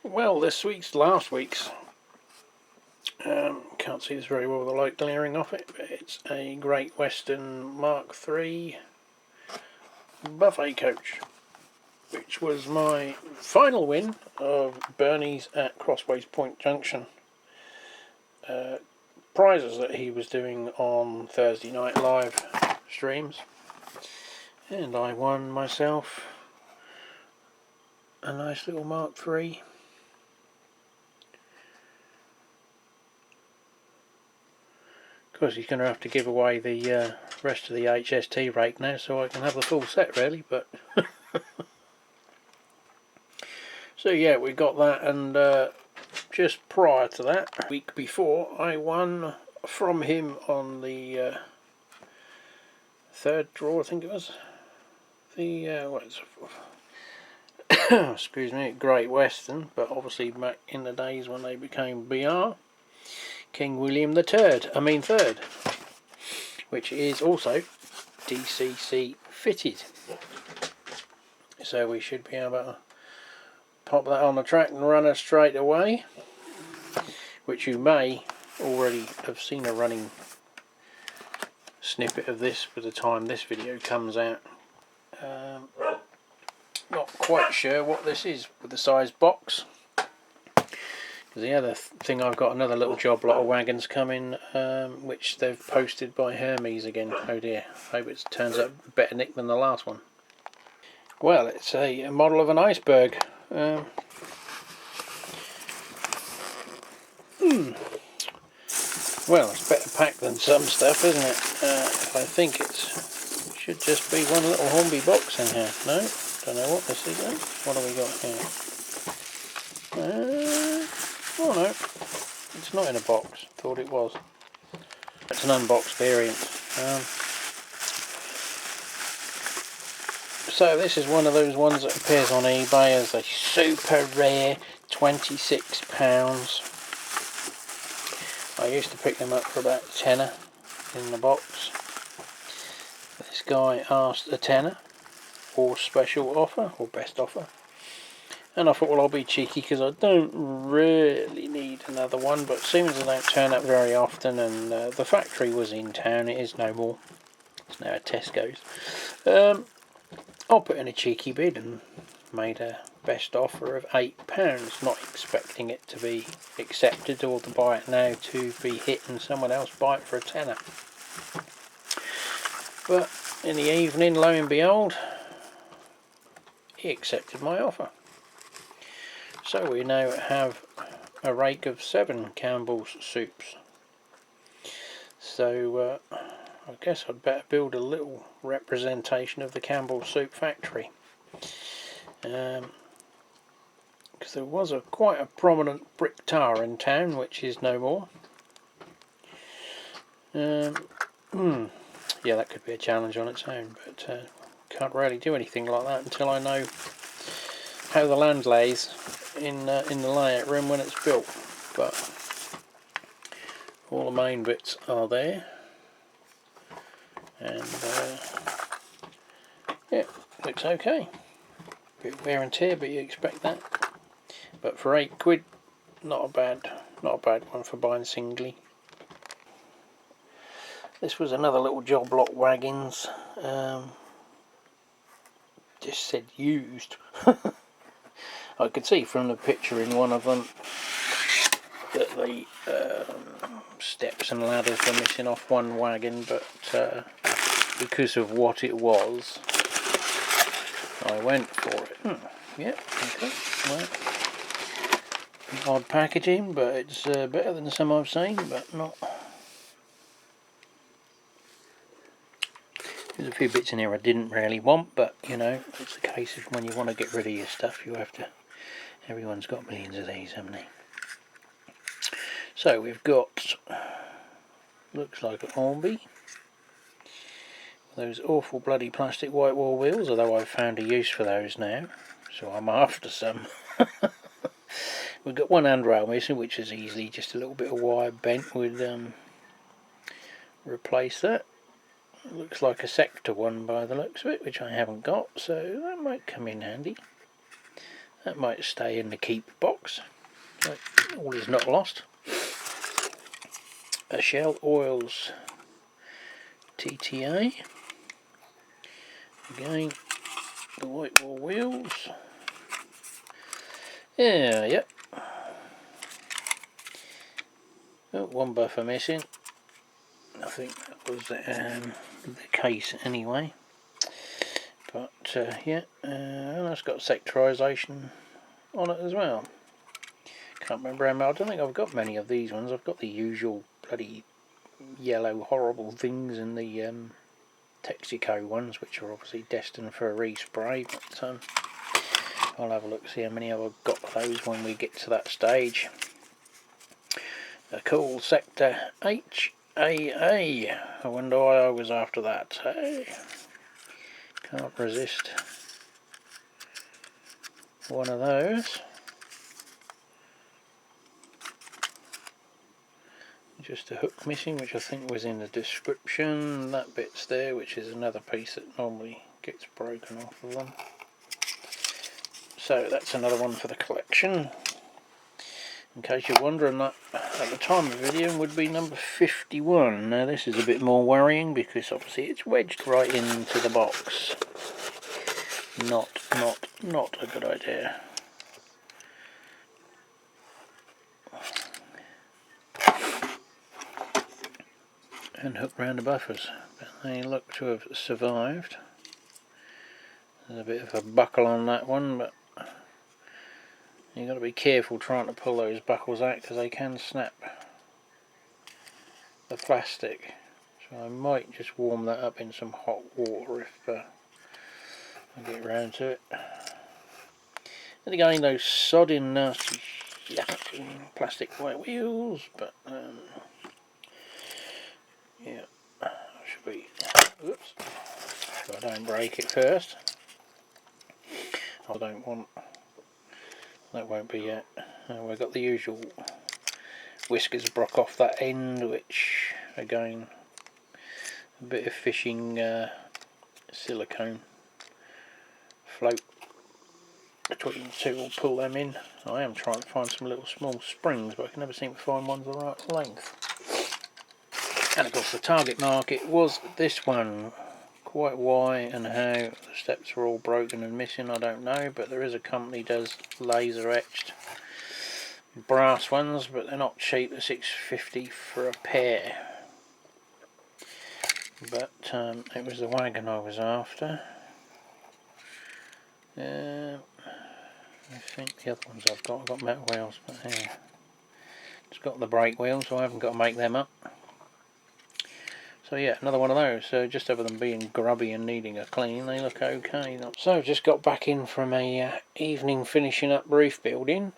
Well, last week's, can't see this very well with the light glaring off it, but it's a Great Western Mark III buffet coach, which was my final win of Bernie's at Crossways Point Junction prizes that he was doing on Thursday night live streams, and I won myself a nice little Mark III. Of course, he's going to have to give away the rest of the HST rake now, so I can have the full set, really. But so yeah, we got that, and just prior to that, a week before, I won from him on the third draw, I think it was. The excuse me, Great Western, but obviously back in the days when they became BR. King William III, which is also DCC fitted. So we should be able to pop that on the track and run her straight away, which you may already have seen a running snippet of this by the time this video comes out. Not quite sure what this is with the size box. The other thing, I've got another little job lot of wagons coming, which they've posted by Hermes again. Oh dear, hope it turns up better nick than the last one. Well, it's a model of an iceberg. Well, it's better packed than some stuff, isn't it? I think it should just be one little Hornby box in here. No, don't know what this is then. What have we got here? Oh no, it's not in a box. Thought it was. It's an unboxed variant. So this is one of those ones that appears on eBay as a super rare £26. I used to pick them up for about a tenner in the box. This guy asked a tenner, or special offer, or best offer. And I thought, well, I'll be cheeky because I don't really need another one, but seeing as they don't turn up very often, and the factory was in town, it is no more. It's now at Tesco's. I'll put in a cheeky bid and made a best offer of £8, not expecting it to be accepted or to buy it now to be hit and someone else buy it for a tenner. But in the evening, lo and behold, he accepted my offer. So we now have a rake of 7 Campbell's soups. So I guess I'd better build a little representation of the Campbell's soup factory. Because there was quite a prominent brick tower in town, which is no more. Yeah, that could be a challenge on its own, but can't really do anything like that until I know how the land lays in the layout room when it's built. But all the main bits are there, and yeah, looks okay. Bit of wear and tear, but you expect that. But for £8, not a bad one for buying singly. This was another little job lot Wagons. Just said used. I could see from the picture in one of them that the steps and ladders were missing off one wagon, but because of what it was, I went for it. Yeah, okay. Well, odd packaging, but it's better than some I've seen, but not. There's a few bits in here I didn't really want, but you know, it's a case of when you want to get rid of your stuff, you have to. Everyone's got millions of these, haven't they? So we've got, looks like a Hornby. Those awful bloody plastic white wall wheels, although I've found a use for those now, so I'm after some. We've got one handrail missing, which is easily just a little bit of wire bent. Would replace that. It looks like a sector one by the looks of it, which I haven't got, so that might come in handy. That might stay in the keep box. So all is not lost. A Shell Oils TTA. Again, the white wall wheels. Yeah, yep. Oh, one buffer missing. I think that was the case anyway. But yeah, and that's got sectorisation on it as well. Can't remember how many. I don't think I've got many of these ones. I've got the usual bloody yellow horrible things and the Texaco ones, which are obviously destined for a respray. But I'll have a look, see how many I've got of those when we get to that stage. A cool sector HAA. I wonder why I was after that. Hey, can't resist one of those. Just a hook missing, which I think was in the description. That bit's there, which is another piece that normally gets broken off of them. So that's another one for the collection. In case you're wondering, that at the time of the video would be number 51. Now this is a bit more worrying because obviously it's wedged right into the box. Not a good idea. And hook round the buffers, but they look to have survived. There's a bit of a buckle on that one, but you've got to be careful trying to pull those buckles out because they can snap the plastic. So I might just warm that up in some hot water if I get round to it. And again, those sodding nasty plastic white wheels, but yeah, I should be. Oops, so I don't break it first. I don't want. That won't be yet. We've got the usual whiskers broke off that end, which again, a bit of fishing silicone float between the two will pull them in. I am trying to find some little small springs, but I can never seem to find ones the right length. And of course the target market was this one. Quite why and how the steps are all broken and missing, I don't know, but there is a company does laser etched brass ones, but they're not cheap. They're $6.50 for a pair. But it was the wagon I was after. I think the other ones I've got metal wheels, but yeah, it's got the brake wheels, so I haven't got to make them up. So yeah, another one of those. So just over them being grubby and needing a clean, they look okay. So just got back in from a evening finishing up roof building,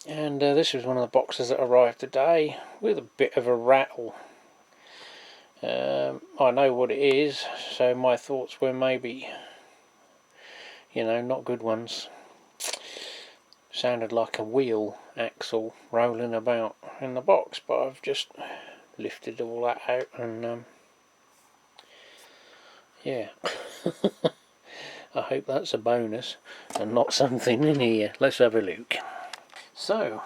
and this was one of the boxes that arrived today with a bit of a rattle. I know what it is, so my thoughts were maybe, you know, not good ones. Sounded like a wheel axle rolling about in the box, but I've just lifted all that out and yeah. I hope that's a bonus and not something in here. Let's have a look. So,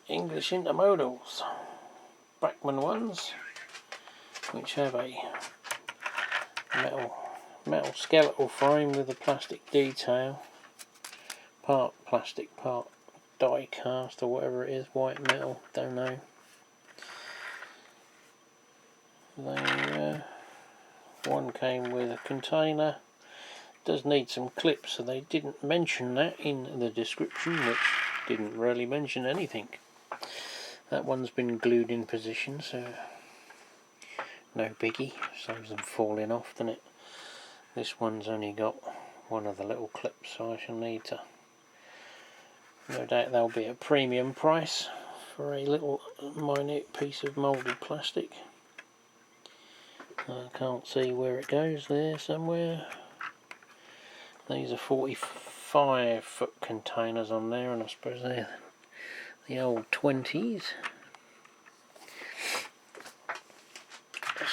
English intermodals, Brackman ones, which have a metal skeletal frame with a plastic detail, part plastic, part die cast or whatever it is, white metal, don't know. They, one came with a container, does need some clips, so they didn't mention that in the description, which didn't really mention anything. That one's been glued in position, so no biggie, saves them falling off, doesn't it? This one's only got one of the little clips, so I shall need to, no doubt there'll be a premium price for a little minute piece of moulded plastic. I can't see where it goes, there somewhere. These are 45-foot containers on there, and I suppose they're the old 20s.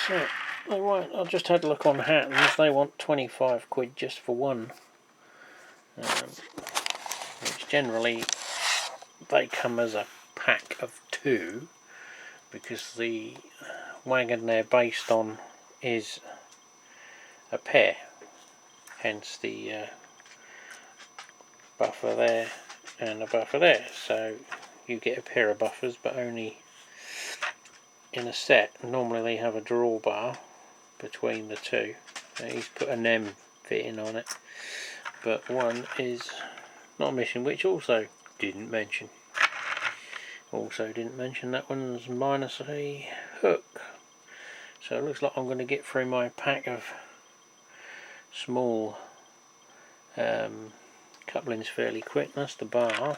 So, They won't. I just had a look on Hattons. They want 25 quid just for one. Which generally they come as a pack of 2, because the wagon they're based on is a pair. Hence the buffer there and a buffer there. So you get a pair of buffers, but only in a set. Normally they have a drawbar between the two. He's put an M fitting on it, but one is not missing, which also didn't mention. That one's minus a hook. So it looks like I'm going to get through my pack of small couplings fairly quick. That's the bar,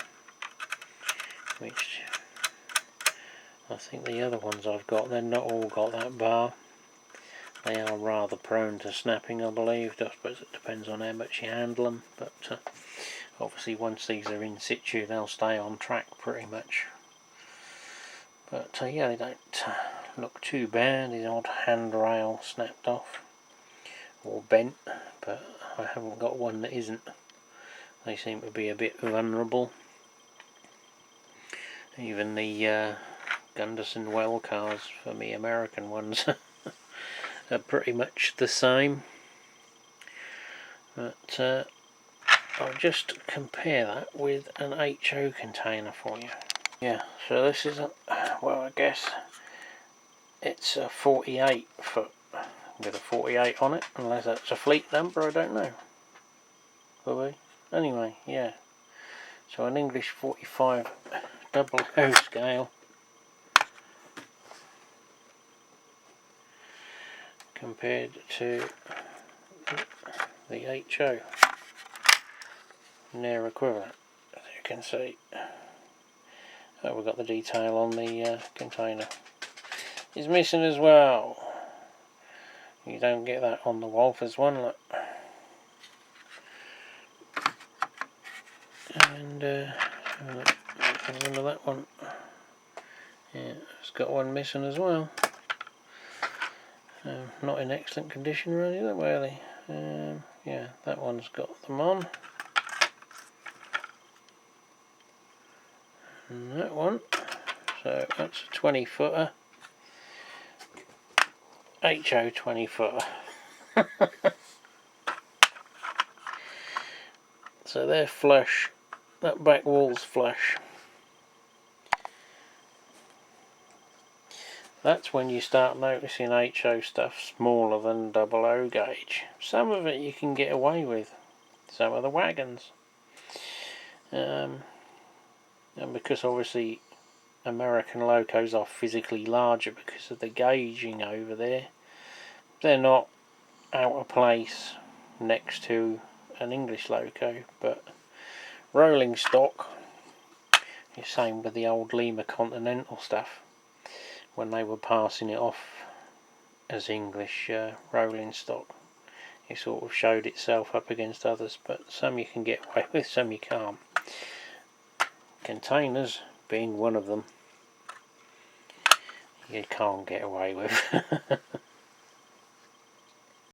which I think the other ones I've got, they're not all got that bar. They are rather prone to snapping, I believe. I suppose it depends on how much you handle them, but obviously once these are in situ they'll stay on track pretty much. But yeah, they don't look too bad. The odd handrail snapped off or bent, but I haven't got one that isn't. They seem to be a bit vulnerable. Even the Gunderson well cars for me American ones are pretty much the same. But I'll just compare that with an HO container for you. Yeah, so this isn't, well, I guess it's a 48 foot with a 48 on it, unless that's a fleet number, I don't know. Will be? Anyway, yeah. So an English 45 double O scale compared to the HO, near equivalent, as you can see. Oh, we've got the detail on the container. It's missing as well. You don't get that on the Wolfers one, look. And under that one, yeah, it's got one missing as well. Not in excellent condition really, that really. Yeah, that one's got them on. And that one, so that's a 20 footer. HO 20 footer. So they're flush, that back wall's flush. That's when you start noticing HO stuff smaller than 00 gauge. Some of it you can get away with, some of the wagons. And because obviously American locos are physically larger because of the gauging over there, they're not out of place next to an English loco. But rolling stock, the same with the old Lima Continental stuff, when they were passing it off as English rolling stock, it sort of showed itself up against others, but some you can get away with, some you can't. Containers being one of them, you can't get away with.